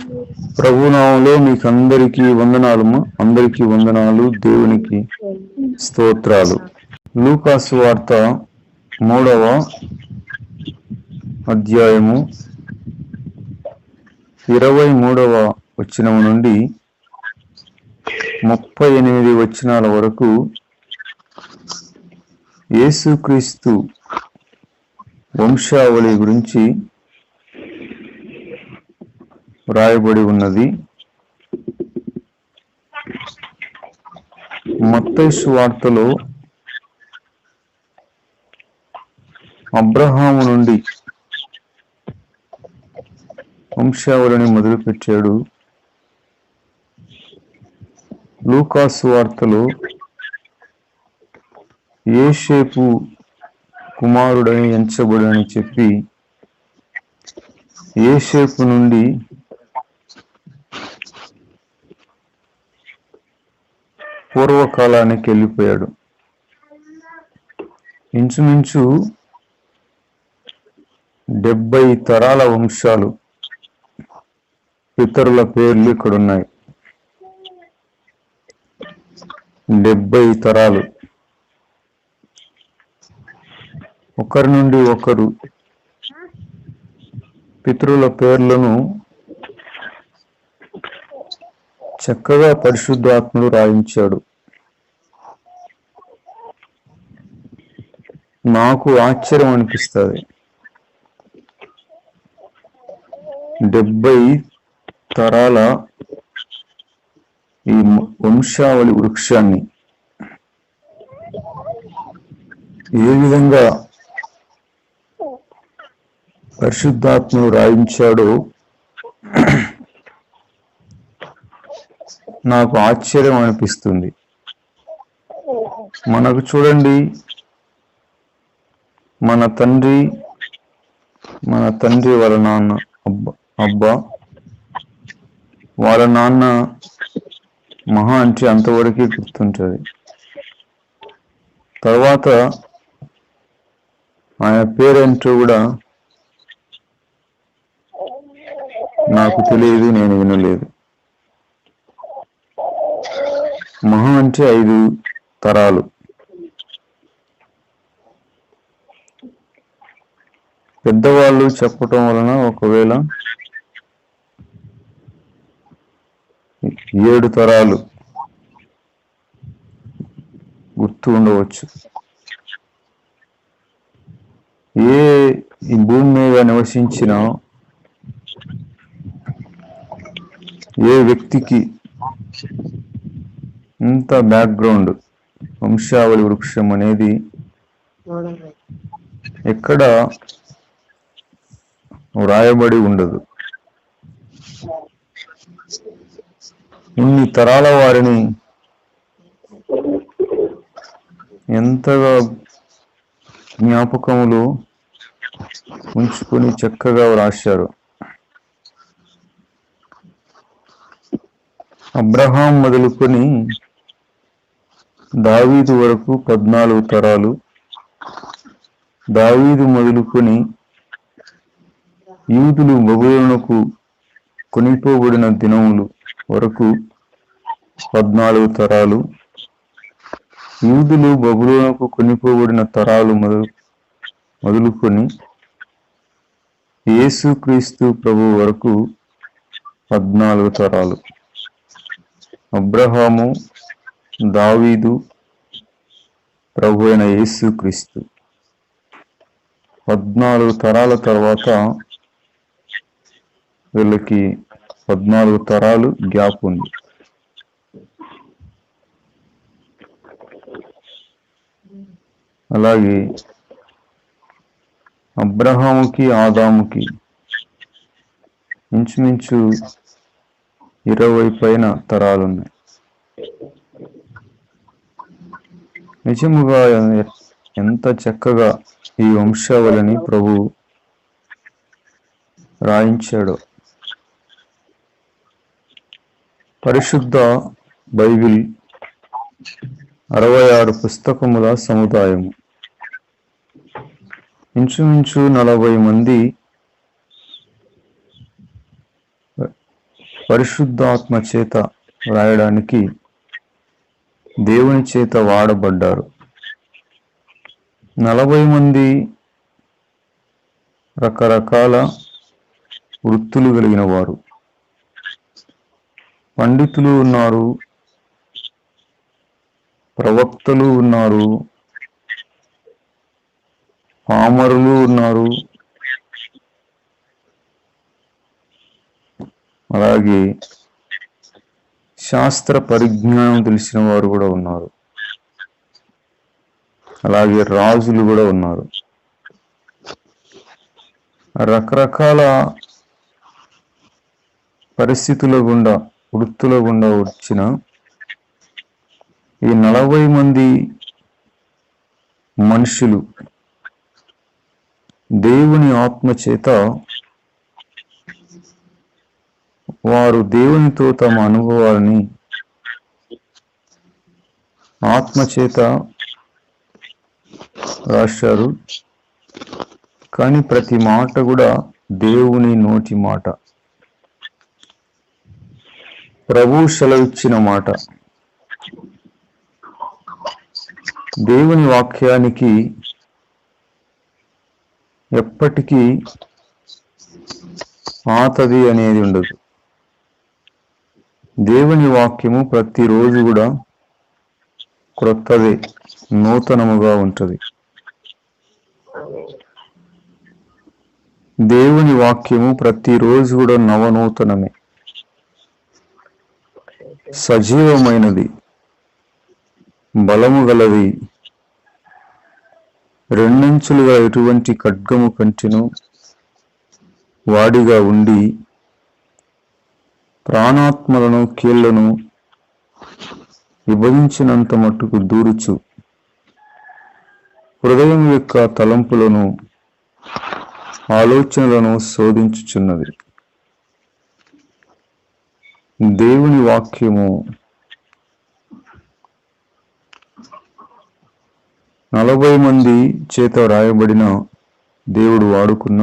ప్రభునామంలో మీకు అందరికీ వందనాలు. అందరికీ వందనాలు. దేవునికి స్తోత్రాలు. లూకాసు వార్త 3వ అధ్యాయము 23వ వచనం నుండి 38 వచనాల వరకు యేసుక్రీస్తు వంశావళి గురించి వ్రాయబడి ఉన్నది. మత్తయి సువార్తలో అబ్రహాము నుండి వంశావళిని మొదలుపెట్టాడు. లూకాసు వార్తలో యోసేపు కుమారుడని ఎంచబడని చెప్పి యోసేపు నుండి పూర్వకాలానికి వెళ్ళిపోయాడు. ఇంచుమించు 70 తరాల వంశాలు, పితరుల పేర్లు ఇక్కడున్నాయి. 70 తరాలు, ఒకరి నుండి ఒకరు పితరుల పేర్లను చక్కగా పరిశుద్ధాత్ముడు రాయించాడు. నాకు ఆశ్చర్యం అనిపిస్తుంది. 70 తరాల ఈ వంశావళి వృక్షాన్ని ఏ విధంగా పరిశుద్ధాత్ముడు రాయించాడో నాకు ఆశ్చర్యం అనిపిస్తుంది. మనకు చూడండి, మన తండ్రి వాళ్ళ నాన్న అబ్బా వాళ్ళ నాన్న మహా అంటే అంతవరకే గుర్తుంటుంది. తర్వాత ఆయన పేరేంటో కూడా నాకు తెలియదు, నేను వినలేదు. మహా అంటే 5 తరాలు. పెద్దవాళ్ళు చెప్పటం వలన ఒకవేళ 7 తరాలు గుర్తు ఉండవచ్చు. ఈ భూమి మీద నివసించిన ఏ వ్యక్తికి ఇంత బ్యాక్గ్రౌండ్ వంశావళి వృక్షం అనేది ఎక్కడ వ్రాయబడి ఉండదు. ఇన్ని తరాల వారిని ఎంతగా జ్ఞాపకములు ఉంచుకొని చక్కగా వ్రాశారు. అబ్రహాం మొదలుకొని దావీదు వరకు 14 తరాలు, దావీదు మొదలుకొని యూదులు బబులోనుకు కొనిపోబడిన దినములు వరకు 14 తరాలు, యూదులు బబులోనుకు కొనిపోబడిన తరాలు మొదలుకొని యేసుక్రీస్తు ప్రభు వరకు 14 తరాలు. అబ్రహాము, దావీదు, ప్రభు అయిన యేసుక్రీస్తు 14 తరాల తర్వాత వీళ్ళకి 14 తరాలు గ్యాప్ ఉంది. అలాగే అబ్రహాముకి ఆదాముకి ఇంచుమించు 20 పైన తరాలున్నాయి. నిజముగా ఎంత చక్కగా ఈ వంశావళిని ప్రభు రాయించాడో. పరిశుద్ధ బైబిల్ 66 పుస్తకముల సముదాయము. ఇంచుమించు 40 మంది పరిశుద్ధాత్మ చేత రాయడానికి దేవుని చేత వాడబడ్డారు. 40 మంది రకరకాల వృత్తులు కలిగిన వారు. పండితులు ఉన్నారు, ప్రవక్తలు ఉన్నారు, పామరులు ఉన్నారు, అలాగే శాస్త్ర పరిజ్ఞానం తెలిసిన వారు కూడా ఉన్నారు, అలాగే రాజులు కూడా ఉన్నారు. రకరకాల పరిస్థితుల గుండా, వృత్తుల గుండా వచ్చిన ఈ 40 మంది మనుషులు దేవుని ఆత్మ చేత వారు దేవునితో తమ అనుభవాలని ఆత్మచేత రాశారు. కానీ ప్రతి మాట కూడా దేవుని నోటి మాట, ప్రభువు సెలవిచ్చిన మాట. దేవుని వాక్యానికి ఎప్పటికీ పాతది అనేది ఉండదు. దేవుని వాక్యము ప్రతిరోజు కూడా క్రొత్తదే, నూతనముగా ఉంటుంది. దేవుని వాక్యము ప్రతిరోజు కూడా నవనూతనమే, సజీవమైనది, బలము గలది, రెండంచులుగా ఎటువంటి ఖడ్గము కంటెను వాడిగా ఉండి ప్రాణాత్మలను కీళ్లను విభజించినంత మట్టుకు దూరుచు హృదయం యొక్క తలంపులను ఆలోచనలను శోధించుచున్నది. దేవుని వాక్యము 40 మంది చేత రాయబడిన దేవుడు వాడుకున్న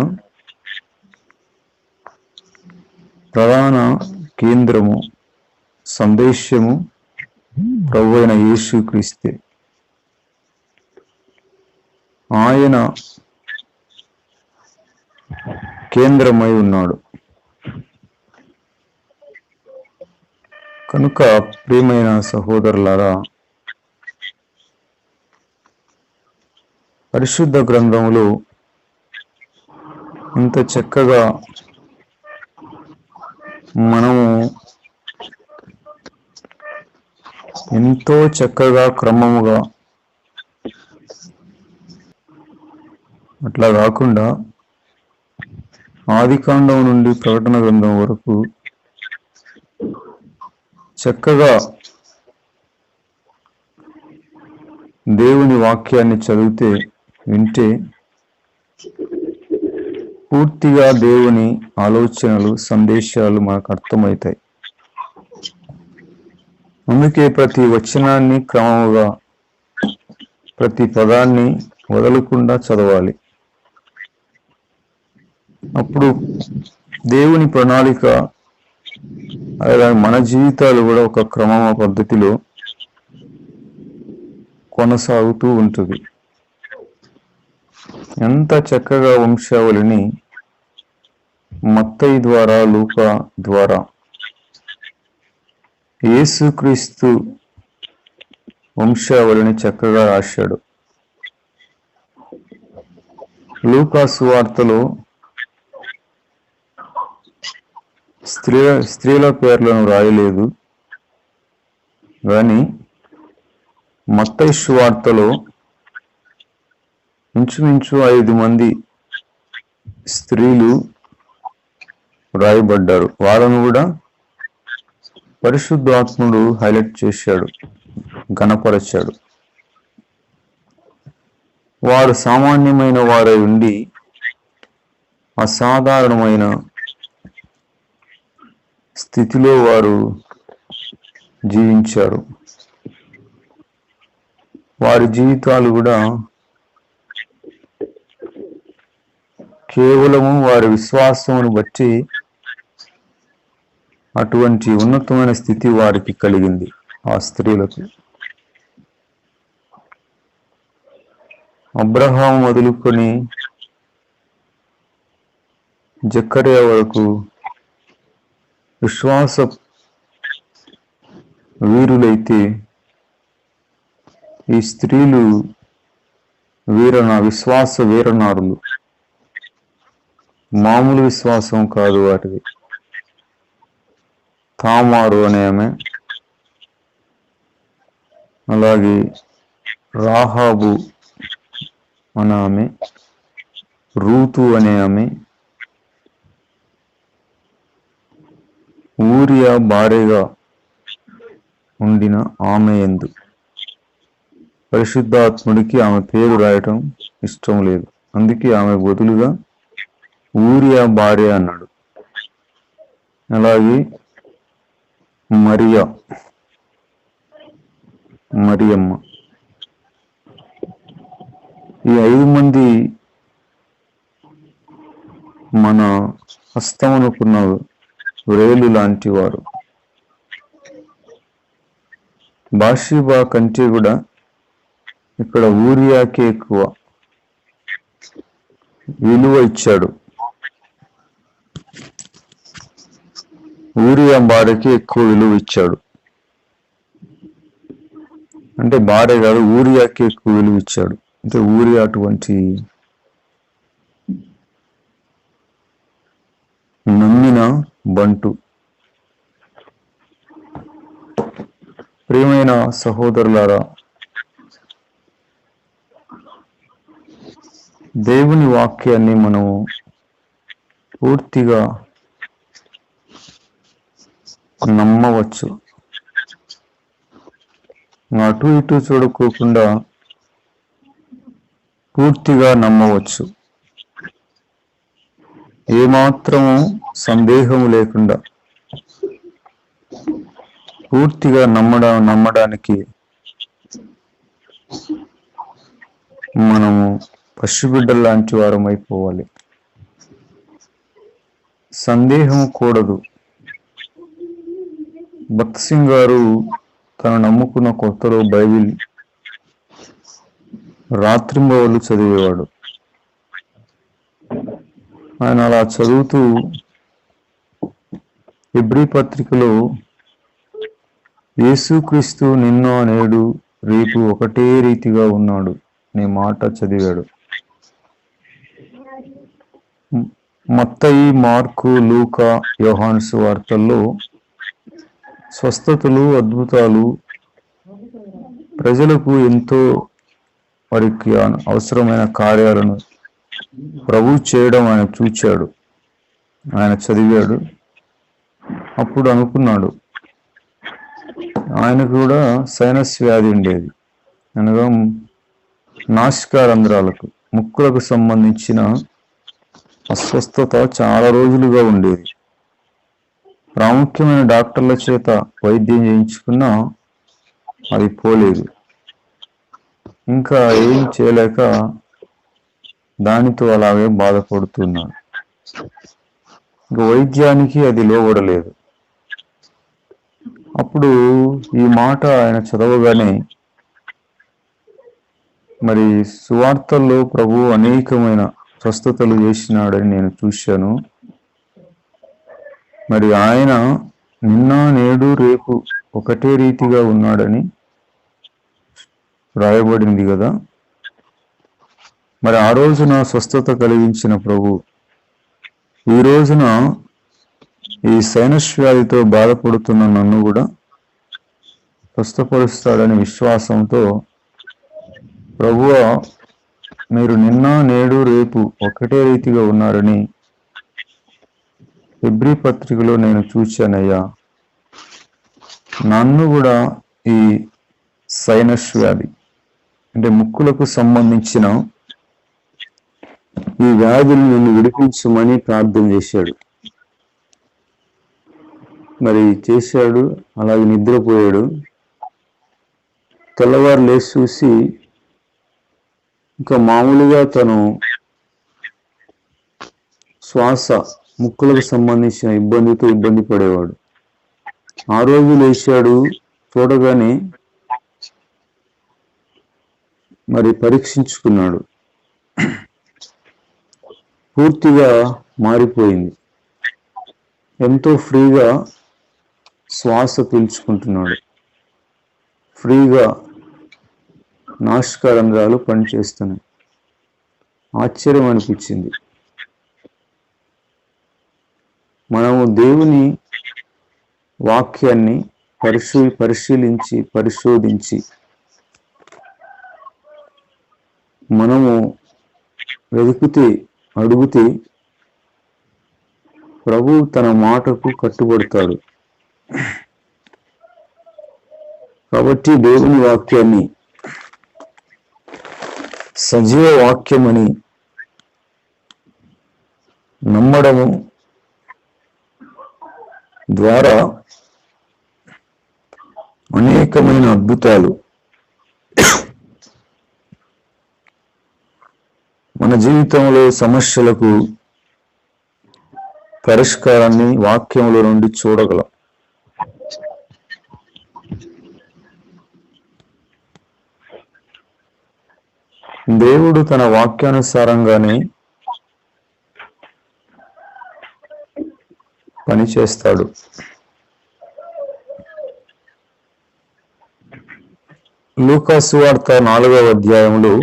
ప్రధాన కేంద్రము, సందేశము ప్రభువైన యేసుక్రీస్తే. ఆయన కేంద్రమై ఉన్నాడు. కనుక ప్రియమైన సహోదరులారా, పరిశుద్ధ గ్రంథములో ఇంత చక్కగా మనము ఎంతో చక్కగా క్రమముగా అట్లా కాకుండా ఆదికాండం నుండి ప్రకటన గ్రంథం వరకు చక్కగా దేవుని వాక్యాన్ని చదివితే, వింటే పూర్తిగా దేవుని ఆలోచనలు, సందేశాలు మనకు అర్థమవుతాయి. అందుకే ప్రతి వచనాన్ని క్రమముగా, ప్రతి పదాన్ని వదలకుండా చదవాలి. అప్పుడు దేవుని ప్రణాళిక, అలాగే మన జీవితాలు కూడా ఒక క్రమ పద్ధతిలో కొనసాగుతూ ఉంటుంది. ఎంత చక్కగా వంశావళిని మత్తయి ద్వారా, లూకా ద్వారా యేసుక్రీస్తు వంశావళిని చక్కగా రాశాడు. లూకా సువార్తలో స్త్రీల పేర్లను రాయలేదు, కానీ మత్తయి సువార్తలో ఇంచుమించు 5 మంది స్త్రీలు రాయబడ్డారు. వాళ్ళను కూడా పరిశుద్ధాత్ముడు హైలైట్ చేశాడు, ఘనపరచాడు. వారు సామాన్యమైన వారై ఉండి అసాధారణమైన స్థితిలో వారు జీవించారు. వారి జీవితాలు కూడా కేవలము వారి విశ్వాసమును బట్టి అటువంటి ఉన్నతమైన స్థితి వారికి కలిగింది. ఆ స్త్రీలకు అబ్రహాము మొదలుకొని జకర్యా వరకు విశ్వాస వీరులైతే ఈ స్త్రీలు విశ్వాస వీరనారులు. మామూలు విశ్వాసం కాదు వాటిది. తామారు అనే ఆమె, అలాగే రాహాబు అనే ఆమె, రూతు అనే ఆమె, ఊరియా భార్యగా ఉండిన ఆమె యందు పరిశుద్ధాత్ముడికి ఆమె పేరు రాయటం ఇష్టం లేదు. అందుకే ఆమె బదులుగా ఊరియా భార్య అన్నాడు. అలాగే మరియమ్మ. ఈ 5 మంది మన హస్తమునుకున్న వ్రేలు లాంటి వారు. బాషీబా కంటే కూడా ఇక్కడ ఊరియాకే ఎక్కువ విలువ ఇచ్చాడు. ఊరియా భార్యకి ఎక్కువ విలువ ఇచ్చాడు. అంటే భార్య కాదు, ఊరియాకి ఎక్కువ విలువ ఇచ్చాడు. అంటే ఊరియా అటువంటి నమ్మిన బంటు. ప్రియమైన సహోదరులారా, దేవుని వాక్యాన్ని మనము పూర్తిగా నమ్మవచ్చు. అటు ఇటు చూడుకోకుండా పూర్తిగా నమ్మవచ్చు. ఏమాత్రము సందేహము లేకుండా పూర్తిగా నమ్మడానికి మనము పసిబిడ్డల లాంటి వారం అయిపోవాలి. సందేహం కూడదు. భక్త్ సింగ్ గారు తను నమ్ముకున్న కొత్తలో బైబిల్ రాత్రింబవళ్ళు చదివేవాడు. ఆయన అలా చదువుతూ హెబ్రీ పత్రికలో యేసుక్రీస్తు నిన్న నేడు రేపు ఒకటే రీతిగా ఉన్నాడు అనే మాట చదివాడు. మత్తయి, మార్కు, లూకా, యోహాను సువార్తల్లో స్వస్థతలు, అద్భుతాలు ప్రజలకు ఎంతో వారికి అవసరమైన కార్యాలను ప్రభు చేయడం ఆయన చూచాడు, ఆయన చదివాడు. అప్పుడు అనుకున్నాడు, ఆయన కూడా సైనస్ వ్యాధి ఉండేది, అనగా నాసికారంధ్రాలకు, ముక్కులకు సంబంధించిన అస్వస్థత చాలా రోజులుగా ఉండేది. ప్రాముఖ్యమైన డాక్టర్ల చేత వైద్యం చేయించుకున్నా అది పోలేదు. ఇంకా ఏం చేయలేక దానితో అలాగే బాధపడుతున్నాడు. ఇంకా వైద్యానికి అది లోబడలేదు. అప్పుడు ఈ మాట ఆయన చదవగానే, మరి సువార్తల్లో ప్రభు అనేకమైన స్వస్థతలు చేసినాడని నేను చూశాను. మరి ఆయన నిన్న నేడు రేపు ఒకటే రీతిగా ఉన్నాడని రాయబడింది కదా. మరి ఆ రోజున స్వస్థత కలిగించిన ప్రభు ఈ రోజున ఈ సైనస్ వ్యాధితో బాధపడుతున్న నన్ను కూడా స్వస్థపరుస్తాడని విశ్వాసంతో, ప్రభువా మీరు నిన్న నేడు రేపు ఒకటే రీతిగా ఉన్నారని హెబ్రీ పత్రికలో నేను చూశానయ్యా, నన్ను కూడా ఈ సైనస్ వ్యాధి అంటే ముక్కులకు సంబంధించిన ఈ వ్యాధులు నిన్ను విడిపించమని ప్రార్థన చేశాడు. మరి చేశాడు, అలాగే నిద్రపోయాడు. తెల్లవారు లేచి చూసి ఇంకా మామూలుగా తను శ్వాస ముక్కులకు సంబంధించిన ఇబ్బంది పడేవాడు. ఆ రోజు లేచాడు, చూడగానే మరి పరీక్షించుకున్నాడు. పూర్తిగా మారిపోయింది. ఎంతో ఫ్రీగా శ్వాస పీల్చుకుంటున్నాడు. ఫ్రీగా నాసికారంధ్రాలు పనిచేస్తున్నాయి. ఆశ్చర్యం అనిపించింది. మనము దేవుని వాక్యాన్ని పరిశోధించి మనము అడిగితే ప్రభు తన మాటకు కట్టుబడతాడు. కాబట్టి దేవుని వాక్యాన్ని సజీవ వాక్యమని నమ్మడము ద్వారా అనేకమైన అద్భుతాలు మన జీవితంలో సమస్యలకు పరిష్కారాన్ని వాక్యంలో నుండి చూడగలం. దేవుడు తన వాక్యానుసారంగానే పనిచేస్తాడు. లూకా సువార్త 4వ అధ్యాయంలో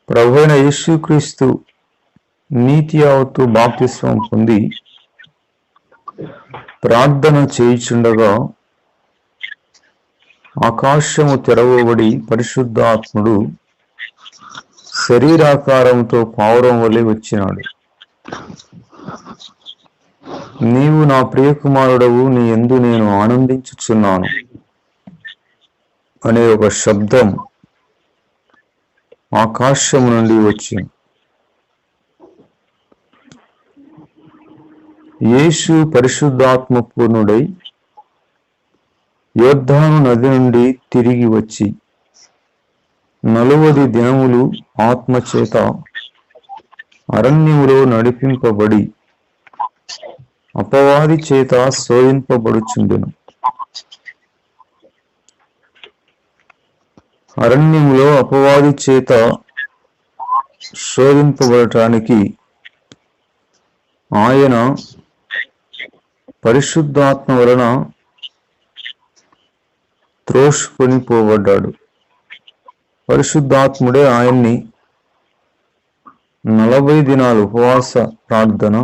ప్రభువైన యేసుక్రీస్తు నీతి యావత్తు బాప్తిస్మం పొంది ప్రార్థన చేయుచుండగా ఆకాశము తెరవబడి పరిశుద్ధాత్ముడు శరీరాకారంతో పావురం వలె వచ్చినాడు. నీవు నా ప్రియకుమారుడవు, నీ యందు నేను ఆనందించుచున్నాను అనే ఒక శబ్దం ఆకాశం నుండి వచ్చింది. యేసు పరిశుద్ధాత్మ పూర్ణుడై యోర్దాను నది నుండి తిరిగి వచ్చి 40 దినములు ఆత్మచేత అరణ్యములో నడిపింపబడి అపవాది చేత శోధింపబడుచుండెను. అరణ్యములో అపవాది చేత శోధింపబడటానికి ఆయన పరిశుద్ధాత్మ వలన త్రోషుకొని పోబడ్డాడు. పరిశుద్ధాత్ముడే ఆయన్ని 40 దినాలు ఉపవాస ప్రార్థన,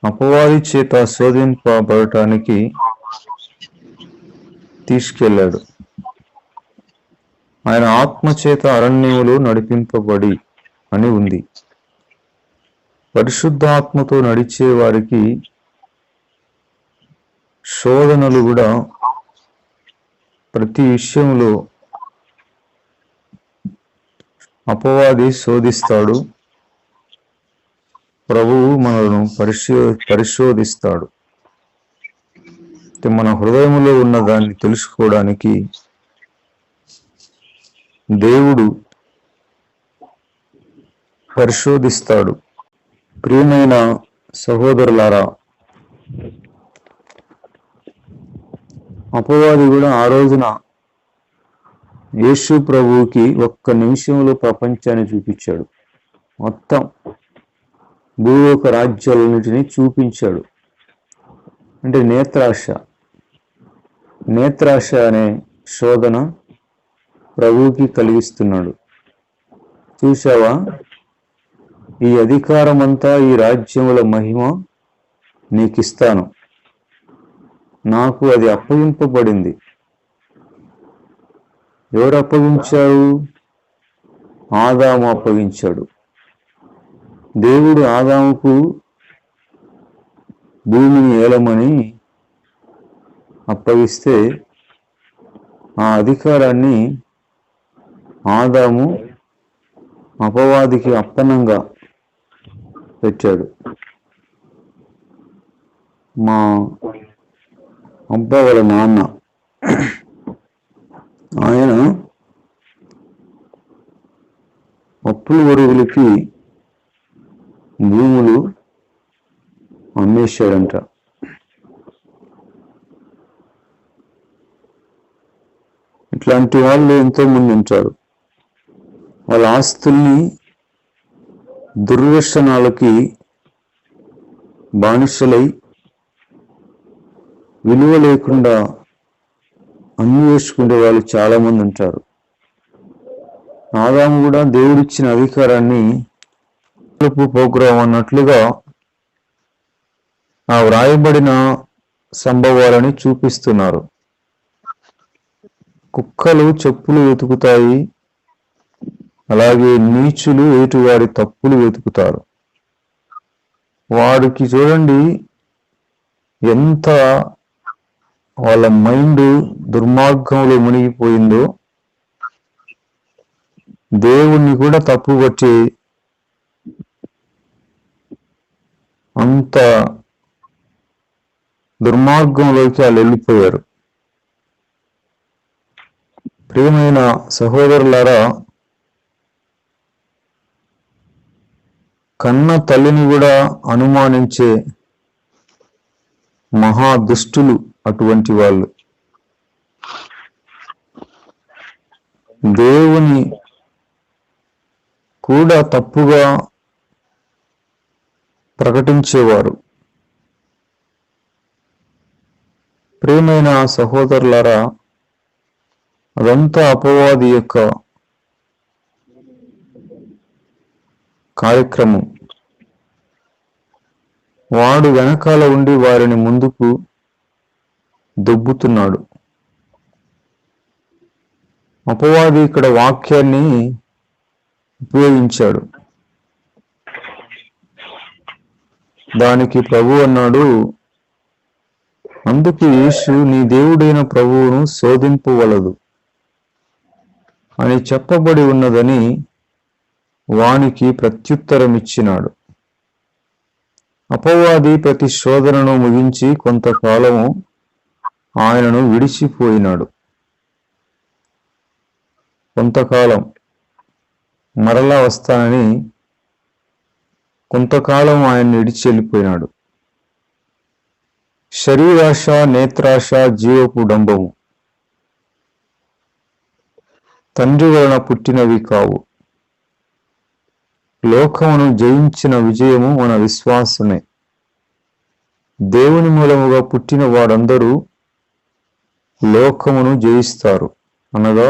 అపవాది చేత శోధింపబడటానికి తీసుకెళ్ళాడు. ఆయన ఆత్మచేత అరణ్యములో నడిపింపబడి అని ఉంది. పరిశుద్ధాత్మతో నడిచే వారికి శోధనలు కూడా ప్రతి విషయంలో అపవాది శోధిస్తాడు. ప్రభువు మనలను పరిశోధిస్తాడు. మన హృదయంలో ఉన్న దాన్ని తెలుసుకోవడానికి దేవుడు పరిశోధిస్తాడు. ప్రియమైన సహోదరులారా, అపవాది కూడా ఆ రోజున యేసు ప్రభువుకి 1 నిమిషంలో ప్రపంచాన్ని చూపించాడు. మొత్తం భూలోక రాజ్యాలన్నిటినీ చూపించాడు. అంటే నేత్రాశ అనే శోధన ప్రభువుకి కలిగిస్తున్నాడు. చూశావా, ఈ అధికారమంతా, ఈ రాజ్యముల మహిమ నీకిస్తాను, నాకు అది అప్పగింపబడింది. ఎవరు అప్పగించారు? ఆదాము అప్పగించాడు. దేవుడు ఆదాముకు భూమిని ఏలమని అప్పగిస్తే ఆ అధికారాన్ని ఆదాము అపవాదికి అప్పనంగా పెట్టాడు. మా అబ్బా వాళ్ళ నాన్న ఆయన అప్పుల వరుగులకి భూములు అమ్మేశాడంట. ఇట్లాంటి వాళ్ళు ఎంతో మంది ఉంటారు. వాళ్ళ ఆస్తుల్ని దుర్వ్యసనాలకి బానిసలై విలువ లేకుండా అన్వేషించుకునే వాళ్ళు చాలా మంది ఉంటారు. ఆదాము కూడా దేవుడిచ్చిన అధికారాన్ని ప్రోగ్రాం అన్నట్లుగా ఆ వ్రాయబడిన సంభవాలని చూపిస్తున్నారు. కుక్కలు చెప్పులు వెతుకుతాయి, అలాగే నీచులు ఎదుటివారి తప్పులు వెతుకుతారు. వాడికి చూడండి ఎంత వాళ్ళ మైండ్ దుర్మార్గంలో మునిగిపోయిందో. దేవుణ్ణి కూడా తప్పుపట్టి అంత దుర్మార్గంలోకి వాళ్ళు వెళ్ళిపోయారు. ప్రియమైన సహోదరులారా, కన్న తల్లిని కూడా అనుమానించే మహా దుష్టులు అటువంటి వాళ్ళు. దేవుని కూడా తప్పుగా ప్రకటించేవారు. ప్రియమైన సహోదరులారా, అదంతా అపవాది యొక్క కార్యక్రమం. వాడు వెనకాల ఉండి వారిని ముందుకు దొబ్బుతున్నాడు. అపవాది ఇక్కడ వాక్యాన్ని ఉపయోగించాడు. దానికి ప్రభు అన్నాడు, అందుకు యేసు నీ దేవుడైన ప్రభువును శోధింపవలదు అని చెప్పబడి ఉన్నదని వానికి ప్రత్యుత్తరం ఇచ్చినాడు. అపవాది ప్రతి శోధనను ముగించి కొంతకాలము ఆయనను విడిచిపోయినాడు. కొంతకాలం మరలా వస్తానని కొంతకాలం ఆయన్ని విడిచి వెళ్ళిపోయినాడు. శరీరాశ, నేత్రాశ జీవపు డంబము తండ్రి వలన పుట్టినవి కావు. లోకమును జయించిన విజయము మన విశ్వాసమే. దేవుని మూలముగా పుట్టిన వారందరూ లోకమును జయిస్తారు, అనగా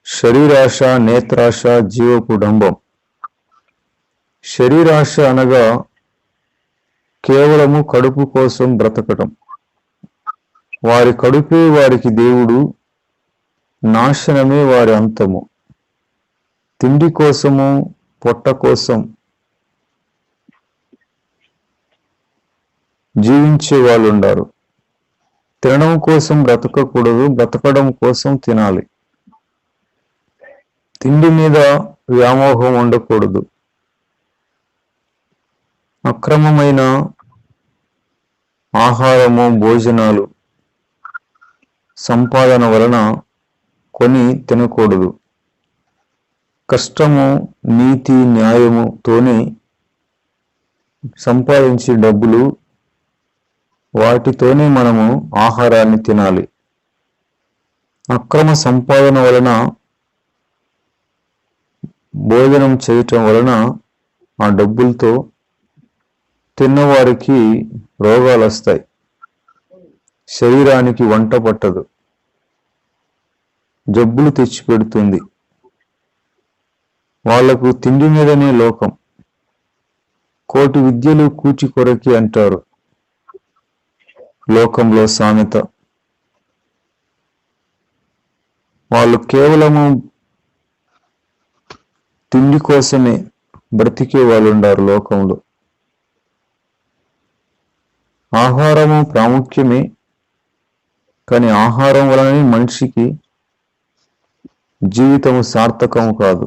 శరీరాశ, నేత్రాశ, జీవపు డంబం. శరీరాశ అనగా కేవలము కడుపు కోసం బ్రతకటం. వారి కడుపే వారికి దేవుడు, నాశనమే వారి అంతము. తిండి కోసము, పొట్ట కోసం జీవించే వాళ్ళు ఉన్నారు. తినడం కోసం బ్రతకకూడదు, బ్రతకడం కోసం తినాలి. తిండి మీద వ్యామోహం ఉండకూడదు. అక్రమమైన ఆహారము, భోజనాలు సంపాదన వలన కొని తినకూడదు. కష్టము, నీతి, న్యాయముతోనే సంపాదించే డబ్బులు, వాటితోనే మనము ఆహారాన్ని తినాలి. అక్రమ సంపాదన వలన భోజనం చేయటం వలన ఆ డబ్బులతో తిన్నవారికి రోగాలు వస్తాయి. శరీరానికి వంట పట్టదు, జబ్బులు తెచ్చిపెడుతుంది. వాళ్లకు తిండి మీదనే లోకం. కోటి విద్యలు కూచి కొరకి అంటారు లోకంలో సామెత. వాళ్ళు కేవలము తిండి కోసమే బ్రతికే వాళ్ళు ఉన్నారు లోకంలో. ఆహారము ప్రాముఖ్యమే, కానీ ఆహారం వలనే మనిషికి జీవితము సార్థకము కాదు.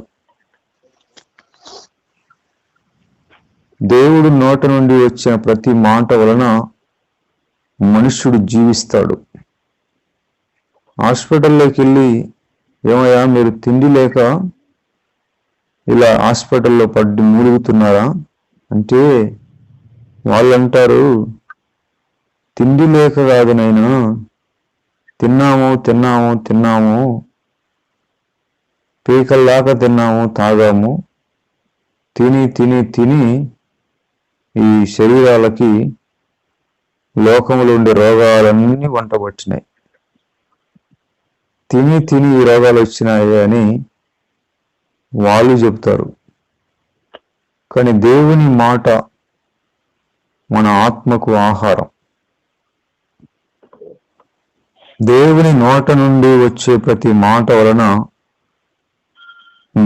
దేవుడు నోట నుండి వచ్చిన ప్రతి మాట వలన మనుష్యుడు జీవిస్తాడు. హాస్పిటల్లోకి వెళ్ళి, ఏమయ్యా మీరు తిండి లేక ఇలా హాస్పిటల్లో పడ్డి మూలుగుతున్నారా అంటే వాళ్ళు అంటారు, తిండి లేక కాదు నైనా, తిన్నాము తిన్నాము తిన్నాము, పీకల్లాగా తిన్నాము తాగాము, తిని తిని తిని ఈ శరీరాలకి లోకములో ఉండే రోగాలన్నీ వంటబట్టినాయి. తిని తిని ఈ రోగాలు వచ్చినాయి అని వాళ్ళు చెప్తారు. కానీ దేవుని మాట మన ఆత్మకు ఆహారం. దేవుని నోట నుండి వచ్చే ప్రతి మాట వలన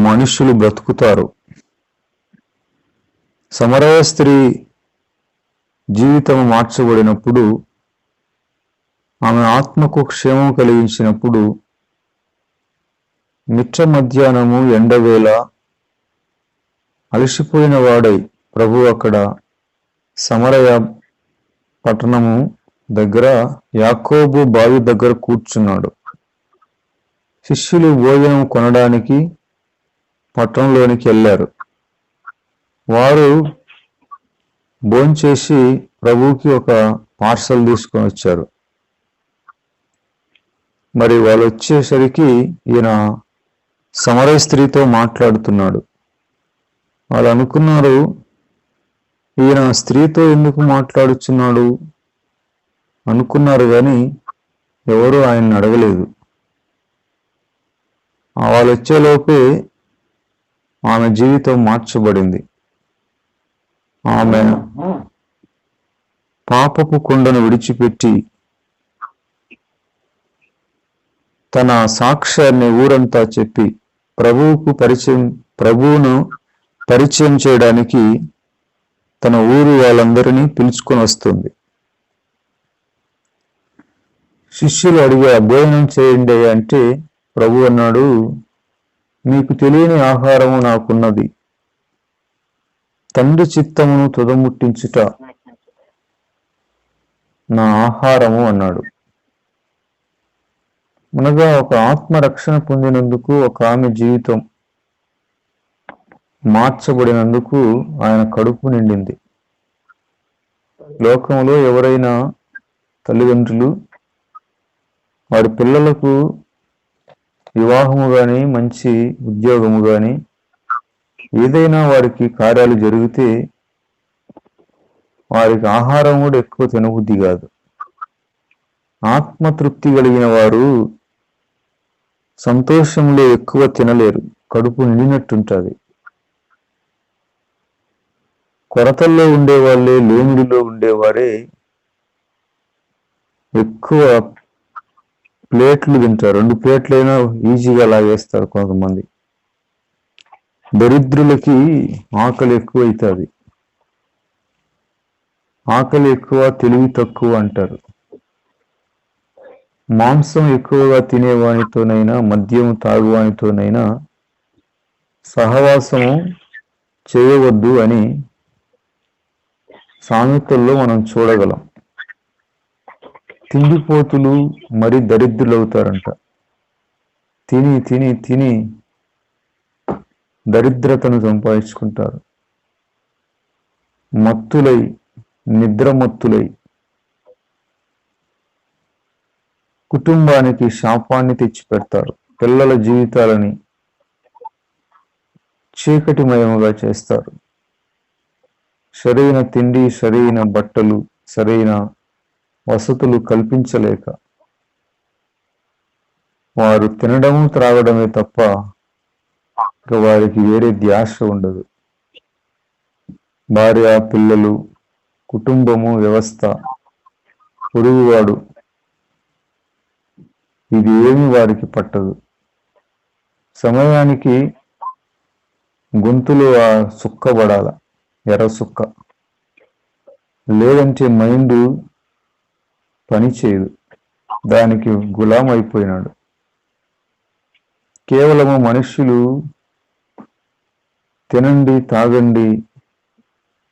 మనుషులు బ్రతుకుతారు. సమరయ స్త్రీ జీవితం మార్చబడినప్పుడు, ఆమె ఆత్మకు క్షేమం కలిగించినప్పుడు, మిట్ట మధ్యాహ్నము ఎండవేళ అలసిపోయిన వాడై ప్రభు అక్కడ సమరయ పట్టణము దగ్గర యాకోబు బావి దగ్గర కూర్చున్నాడు. శిష్యులు భోజనం కొనడానికి పట్టణంలోనికి వెళ్ళారు. వారు భోంచేసి ప్రభువుకి ఒక పార్సల్ తీసుకొని వచ్చారు. మరి వాళ్ళు వచ్చేసరికి ఈయన సమరయ స్త్రీతో మాట్లాడుతున్నాడు. వాళ్ళు అనుకున్నారు, ఈయన స్త్రీతో ఎందుకు మాట్లాడుచున్నాడు అనుకున్నారు, కానీ ఎవరు ఆయన్ని అడగలేదు. వాళ్ళు వచ్చేలోపే ఆమె జీవితం మార్చబడింది. ఆమె పాపపు కుండను విడిచిపెట్టి తన సాక్ష్యాన్ని ఊరంతా చెప్పి ప్రభువును పరిచయం చేయడానికి తన ఊరు వాళ్ళందరినీ పిలుచుకొని వస్తుంది. శిష్యులు అడిగా, భోజనం చేయండి అంటే ప్రభు అన్నాడు, మీకు తెలియని ఆహారము నాకున్నది, తండ్రి చిత్తమును తుదముట్టించుట నా ఆహారము అన్నాడు. అనగా ఒక ఆత్మరక్షణ పొందినందుకు, ఒక ఆమె జీవితం మార్చబడినందుకు ఆయన కడుపు నిండింది. లోకంలో ఎవరైనా తల్లిదండ్రులు వారి పిల్లలకు వివాహము కానీ, మంచి ఉద్యోగము కానీ, ఏదైనా వారికి కార్యాలు జరిగితే వారికి ఆహారం కూడా ఎక్కువ తినబుద్ధి కాదు. ఆత్మతృప్తి కలిగిన వారు సంతోషంలో ఎక్కువ తినలేరు, కడుపు నిండినట్టుంటుంది. కొరతల్లో ఉండేవాళ్ళే, లేమిడిలో ఉండేవారే ఎక్కువ ప్లేట్లు తింటారు. 2 ప్లేట్లైనా ఈజీగా లాగేస్తారు కొంతమంది. దరిద్రులకి ఆకలి ఎక్కువ అవుతుంది. ఆకలి ఎక్కువ, తెలివి తక్కువ అంటారు. మాంసం ఎక్కువగా తినేవానితోనైనా, మద్యం తాగువానితోనైనా సహవాసము చేయవద్దు అని సామెతల్లో మనం చూడగలం. తిండిపోతులు మరి దరిద్రులు అవుతారంట. తిని తిని తిని దరిద్రతను సంపాదించుకుంటారు. మత్తులై, నిద్రమత్తులై కుటుంబానికి శాపాన్ని తెచ్చిపెడతారు. పిల్లల జీవితాలని చీకటిమయముగా చేస్తారు. సరైన తిండి, సరైన బట్టలు, సరైన వసతులు కల్పించలేక వారు తినడము త్రాగడమే తప్ప ఇక వారికి వేరే ధ్యాస ఉండదు. భార్య, పిల్లలు, కుటుంబము, వ్యవస్థ, పొరుగువాడు, ఇది ఏమి వారికి పట్టదు. సమయానికి గొంతులో ఆ సుక్క పడాల, ఎర్ర సుక్క, లేదంటే మైండ్ పని చేయదు. దానికి గులాం అయిపోయినాడు. కేవలము మనుష్యులు తినండి, తాగండి,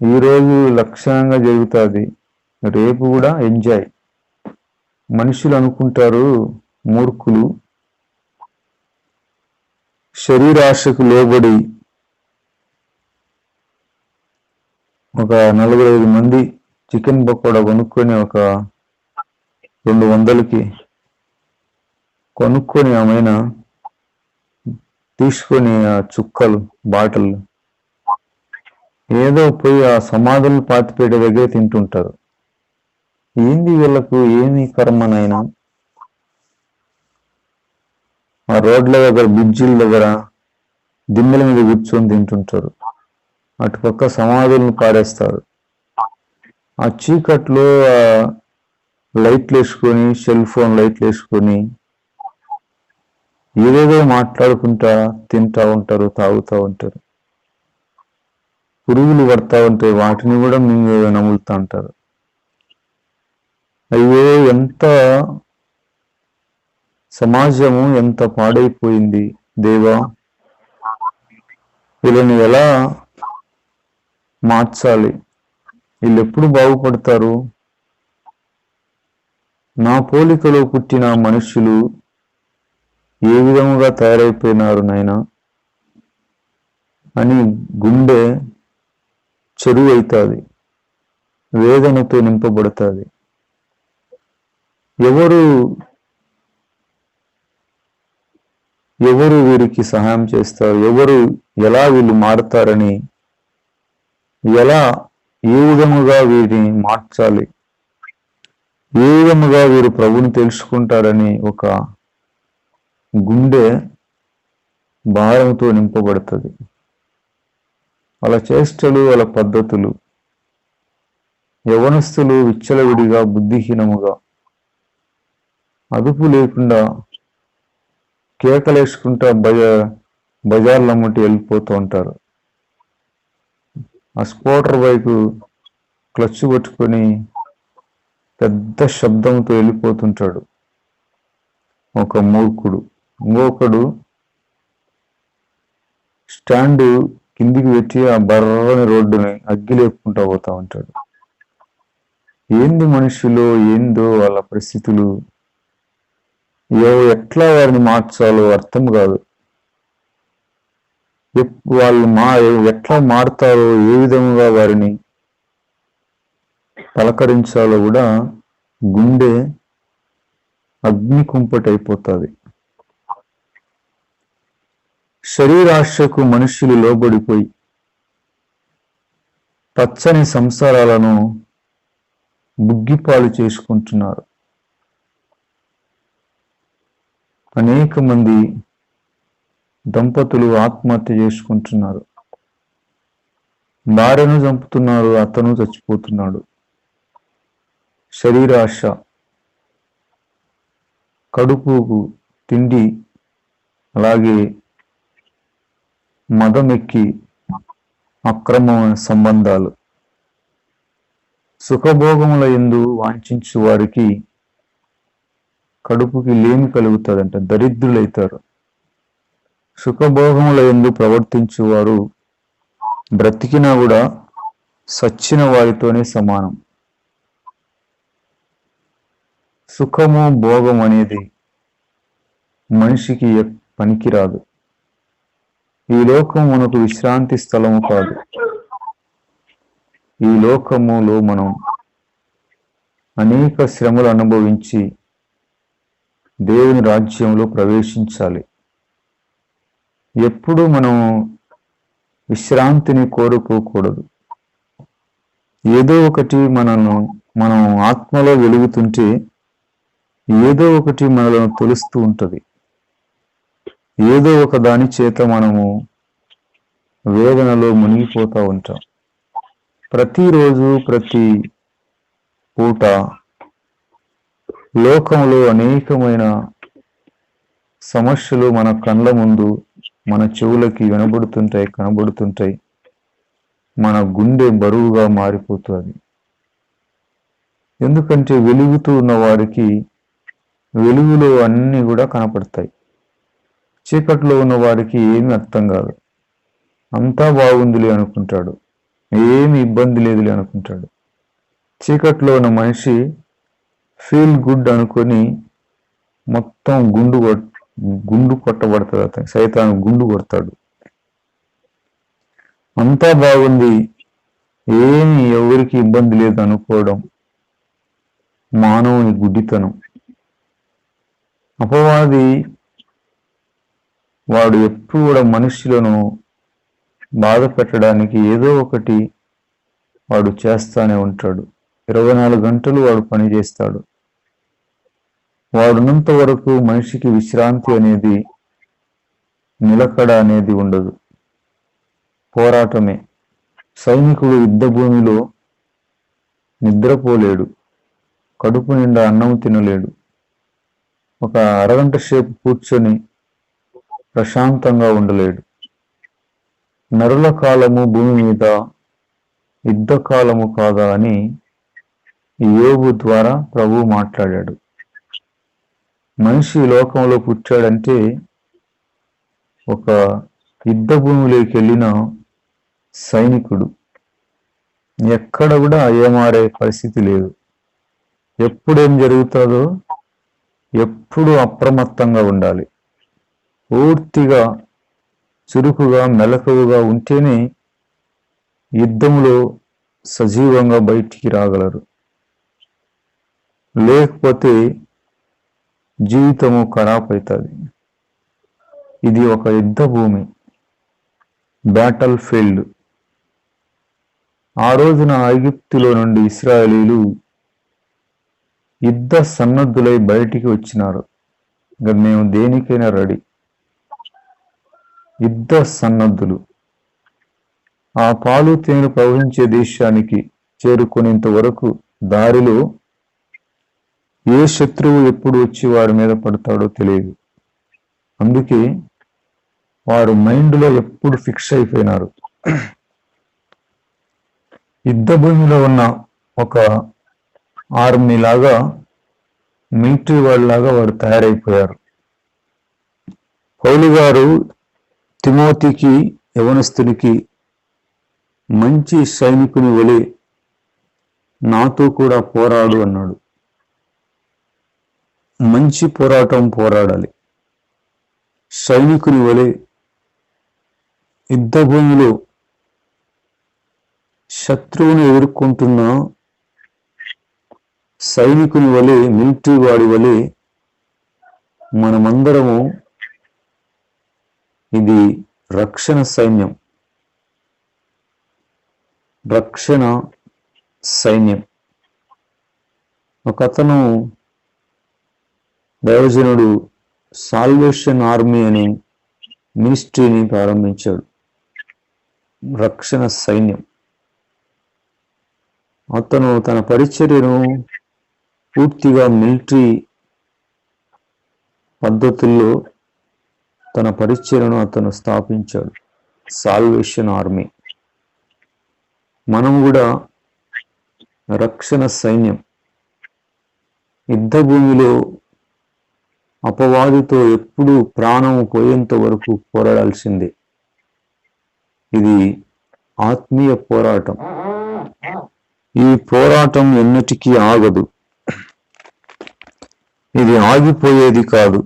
ఈరోజు లక్షణంగా జరుగుతుంది, రేపు కూడా ఎంజాయ్. మనుషులు అనుకుంటారు, మూర్ఖులు శరీరాశకు లోబడి ఒక 4-5 మంది చికెన్ పకోడా కొనుక్కొని ఒక 200కి కొనుక్కొని ఆమెన తీసుకొని ఆ చుక్కలు బాటలు ఏదో పోయి ఆ సమాధులు పాతిపేట దగ్గర తింటుంటారు. ఏంది వీళ్ళకు ఏమి కర్మనైనా? ఆ రోడ్ల దగ్గర బ్రిడ్జిల దగ్గర దిమ్మల మీద కూర్చొని తింటుంటారు. అటుపక్క సమాధులను పారేస్తారు. ఆ చీకట్లో లైట్లు వేసుకొని, సెల్ ఫోన్ లైట్లు వేసుకొని ఏదేదో మాట్లాడుకుంటా తింటా ఉంటారు, తాగుతూ ఉంటారు. పురుగులు పడతా ఉంటాయి, వాటిని కూడా మేము నములుతూ ఉంటారు. అయ్యో, ఎంత సమాజము ఎంత పాడైపోయింది దేవా! వీళ్ళని ఎలా మార్చాలి? వీళ్ళు ఎప్పుడు బాగుపడతారు? నా పోలికలో పుట్టిన మనుషులు ఏ విధముగా తయారైపోయినారు నాయనా అని గుండె చెరువు అవుతుంది, వేదనతో నింపబడుతుంది. ఎవరు వీరికి సహాయం చేస్తారు? ఎలా వీళ్ళు మారుతారని, ఏ విధముగా వీరిని మార్చాలి, ఏ విధముగా వీరు ప్రభుని తెలుసుకుంటారని ఒక గుండె భారంతో నింపబడుతుంది. వాళ్ళ చేష్టలు, వాళ్ళ పద్ధతులు, యవనస్తులు విచ్చలవిడిగా, బుద్ధిహీనముగా, అదుపు లేకుండా కేకలేసుకుంటా బజార్ల ముట్టి వెళ్ళిపోతూ ఉంటారు. ఆ స్కూటర్ బైకు క్లచ్ పట్టుకొని పెద్ద శబ్దంతో వెళ్ళిపోతుంటాడు ఒక మూర్ఖుడు. ఇంకొకడు స్టాండ్ కిందికి పెట్టి ఆ బర్రని రోడ్డుని అగ్గి లేపుకుంటా పోతా ఉంటాడు. ఏంది మనుషులు, ఏందో వాళ్ళ పరిస్థితులు, ఎట్లా వారిని మార్చాలో అర్థం కాదు. వాళ్ళు ఎట్లా మారుతారో, ఏ విధంగా వారిని పలకరించాలో కూడా గుండె అగ్ని కుంపటైపోతుంది. శరీరాశకు మనుషులు లోబడిపోయి పచ్చని సంసారాలను బుగ్గిపాలు చేసుకుంటున్నారు. అనేక మంది దంపతులు ఆత్మహత్య చేసుకుంటున్నారు. భార్యను చంపుతున్నారు, అతను చచ్చిపోతున్నాడు. శరీరాశ, కడుపుకు తిండి, అలాగే మదమెక్కి అక్రమ సంబంధాలు, సుఖభోగముల యందు వాంఛించు వారికి కడుపుకి లేమి కలుగుతుందంట, దరిద్రులైతారు. సుఖభోగముల యందు ప్రవర్తించువారు బ్రతికినా కూడా సచ్చిన వారితోనే సమానం. సుఖము, భోగం అనేది మనిషికి పనికిరాదు. ఈ లోకం మనకు విశ్రాంతి స్థలము కాదు. ఈ లోకములో మనం అనేక శ్రమలు అనుభవించి దేవుని రాజ్యంలో ప్రవేశించాలి. ఎప్పుడు మనం విశ్రాంతిని కోరుకోకూడదు. ఏదో ఒకటి మనం ఆత్మలో వెలుగుతుంటే ఏదో ఒకటి మనలను తొలుస్తూ ఉంటుంది. ఏదో ఒక దాని చేత మనము వేదనలో మునిగిపోతూ ఉంటాం. ప్రతిరోజు, ప్రతి పూట లోకంలో అనేకమైన సమస్యలు మన కళ్ళ ముందు, మన చెవులకి వినబడుతుంటాయి, కనబడుతుంటాయి. మన గుండె బరువుగా మారిపోతుంది. ఎందుకంటే వెలుగుతూ ఉన్న వారికి వెలుగులో అన్నీ కూడా కనపడతాయి. చీకట్లో ఉన్న వారికి ఏమి అర్థం కాదు. అంతా బాగుందిలే అనుకుంటాడు, ఏమి ఇబ్బంది లేదులే అనుకుంటాడు. చీకట్లో ఉన్న మనిషి ఫీల్ గుడ్ అనుకొని మొత్తం గుండు కొట్టబడుతుంది. అతను సైతాను గుండు కొడతాడు. అంతా బాగుంది, ఏమి ఎవరికి ఇబ్బంది లేదు అనుకోవడం మానవుని గుడ్డితనం. అపవాది వాడు ఎప్పుడు కూడా మనుషులను బాధ పెట్టడానికి ఏదో ఒకటి వాడు చేస్తానే ఉంటాడు. 24 గంటలు వాడు పని చేస్తాడు. వాడున్నంత వరకు మనిషికి విశ్రాంతి అనేది, నిలకడ అనేది ఉండదు. పోరాటమే. సైనికుడు యుద్ధ భూమిలో నిద్రపోలేడు, కడుపు నిండా అన్నం తినలేడు. ఒక అరగంట సేపు కూర్చొని ప్రశాంతంగా ఉండలేడు. నరుల కాలము భూమి మీద యుద్ధ కాలము కాదా అని యోబు ద్వారా ప్రభువు మాట్లాడాడు. మనిషి లోకంలో పుట్టాడంటే ఒక యుద్ధ భూమిలోకి వెళ్ళిన సైనికుడు. ఎక్కడ కూడా ఏమారే పరిస్థితి లేదు. ఎప్పుడేం జరుగుతుందో ఎప్పుడు అప్రమత్తంగా ఉండాలి. పూర్తిగా చురుకుగా మెలకువగా ఉంటేనే యుద్ధంలో సజీవంగా బయటికి రాగలరు. లేకపోతే జీవితము ఖరాబ్ అవుతుంది. ఇది ఒక యుద్ధ భూమి, బ్యాటల్ ఫీల్డ్. ఆ రోజున ఐగుప్తులో నుండి ఇశ్రాయేలీలు యుద్ధ సన్నద్ధులై బయటికి వచ్చినారు. ఇంకా మేము దేనికైనా రెడీ. యుద్ధ సన్నద్ధులు. ఆ పాలు తేనెలు ప్రవహించే దేశానికి చేరుకునేంత వరకు దారిలో ఏ శత్రువు ఎప్పుడు వచ్చి వారి మీద పడతాడో తెలియదు. అందుకే వారు మైండ్లో ఎప్పుడు ఫిక్స్ అయిపోయినారు. యుద్ధ భూమిలో ఉన్న ఒక ఆర్మీ లాగా, మిలిటరీ వాళ్ళలాగా వారు తయారైపోయారు. పౌలు గారు తిమోతికి, యవనస్తునికి మంచి సైనికుని వలె నాతో కూడా పోరాడు అన్నాడు. మంచి పోరాటం పోరాడాలి. సైనికుని వలె యుద్ధ భూమిలో శత్రువుని ఎదుర్కొంటున్న సైనికుని వలె, మిలిటరీ వాడి వలె మనమందరము, ఇది రక్షణ సైన్యం. రక్షణ సైన్యం. ఒక అతను దైవజనుడు సాల్వేషన్ ఆర్మీ అనే మినిస్ట్రీని ప్రారంభించాడు. రక్షణ సైన్యం. అతను తన పరిచర్యను పూర్తిగా మిలిటరీ పద్ధతుల్లో తన పరిచర్యను అతను స్థాపించాడు. Salvation army. మనం కూడా రక్షణ సైన్యం. యుద్ధ భూమిలో అపవాదితో ఎప్పుడు ప్రాణం పోయేంత వరకు పోరాడాల్సిందే. ఇది ఆత్మీయ పోరాటం. ఈ పోరాటం ఎన్నటికీ ఆగదు. ఇది ఆగిపోయేది కాదు.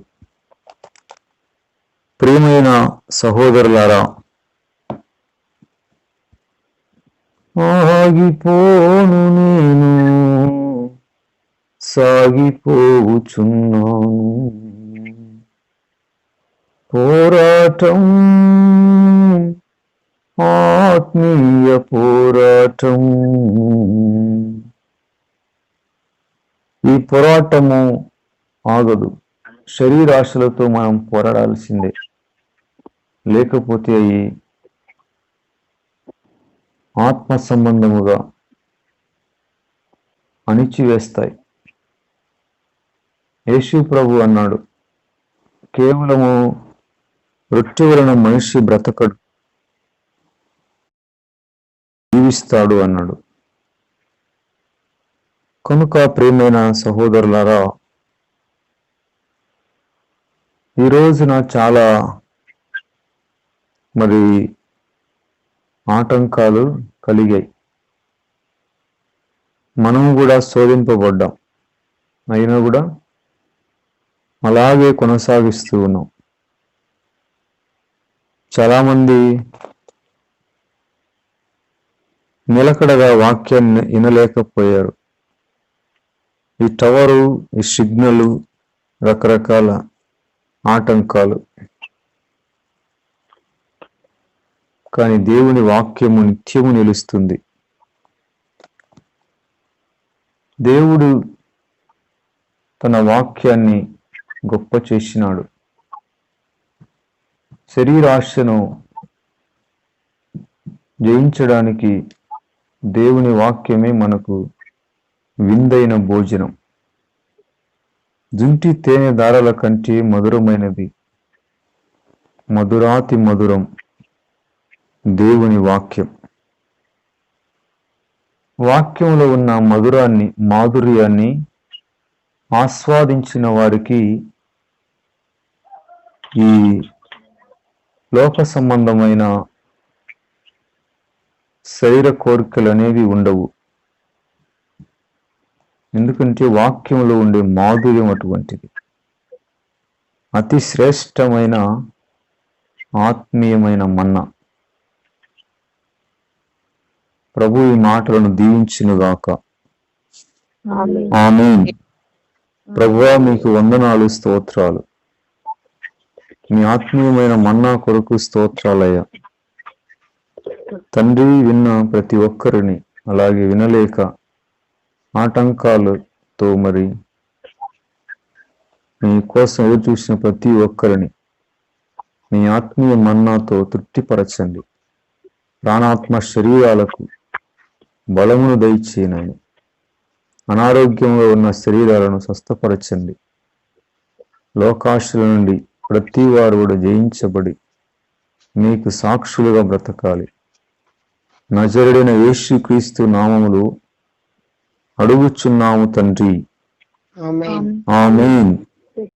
ప్రియమైన సహోదరులారా, ఆగిపోను నేను, సాగిపోవుచున్నాను. పోరాటం, ఆత్మీయ పోరాటం. ఈ పోరాటము ఆగదు. శరీరాశలతో మనం పోరాడాల్సిందే. లేకపోతే అవి ఆత్మ సంబంధముగా అణిచివేస్తాయి. యేసు ప్రభు అన్నాడు, కేవలము రొట్టె వలన మనిషి బ్రతకడు, జీవిస్తాడు అన్నాడు. కనుక ప్రియమైన సహోదరులారా, ఈ రోజున చాలా ఆటంకాలు కలిగాయి. మనము కూడా శోధింపబడ్డాం. అయినా కూడా అలాగే కొనసాగిస్తూ ఉన్నాం. చాలామంది నిలకడగా వాక్యాన్ని వినలేకపోయారు. ఈ టవరు, ఈ సిగ్నల్, రకరకాల ఆటంకాలు. కానీ దేవుని వాక్యము నిత్యము నిలుస్తుంది. దేవుడు తన వాక్యాన్ని గొప్ప చేసినాడు. శరీరాశను జయించడానికి దేవుని వాక్యమే మనకు విందైన భోజనం. జుంటి తేనె దారాల కంటే మధురమైనది, మధురాతి మధురం దేవుని వాక్యం. వాక్యంలో ఉన్న మధురాన్ని, మాధుర్యాన్ని ఆస్వాదించిన వారికి ఈ లోక సంబంధమైన శరీర కోరికలు అనేవి ఉండవు. ఎందుకంటే వాక్యంలో ఉండే మాధుర్యం అటువంటిది. అతి శ్రేష్టమైన ఆత్మీయమైన మన్నా. ప్రభు ఈ మాటలను దీవించునుగాక. ఆమేన్. ప్రభువా, మీకు వందనాలు, స్తోత్రాలు. మీ ఆత్మీయమైన మన్నా కొరకు స్తోత్రాలయ్యా. తండ్రి, విన్న ప్రతి ఒక్కరిని, అలాగే వినలేక ఆటంకాలతో మరి మీ కోసం ఎదురు చూసిన ప్రతి ఒక్కరిని మీ ఆత్మీయ మన్నాతో తృప్తిపరచండి. ప్రాణాత్మ శరీరాలకు బలమును దయచేయనని, అనారోగ్యంలో ఉన్న శరీరాలను స్వస్థపరచండి. లోకాశల నుండి ప్రతి వారు కూడా జయించబడి మీకు సాక్షులుగా బ్రతకాలి. నజరుడైన యేసుక్రీస్తు నామములో అడుగుచున్నాము తండ్రి. ఆమేన్.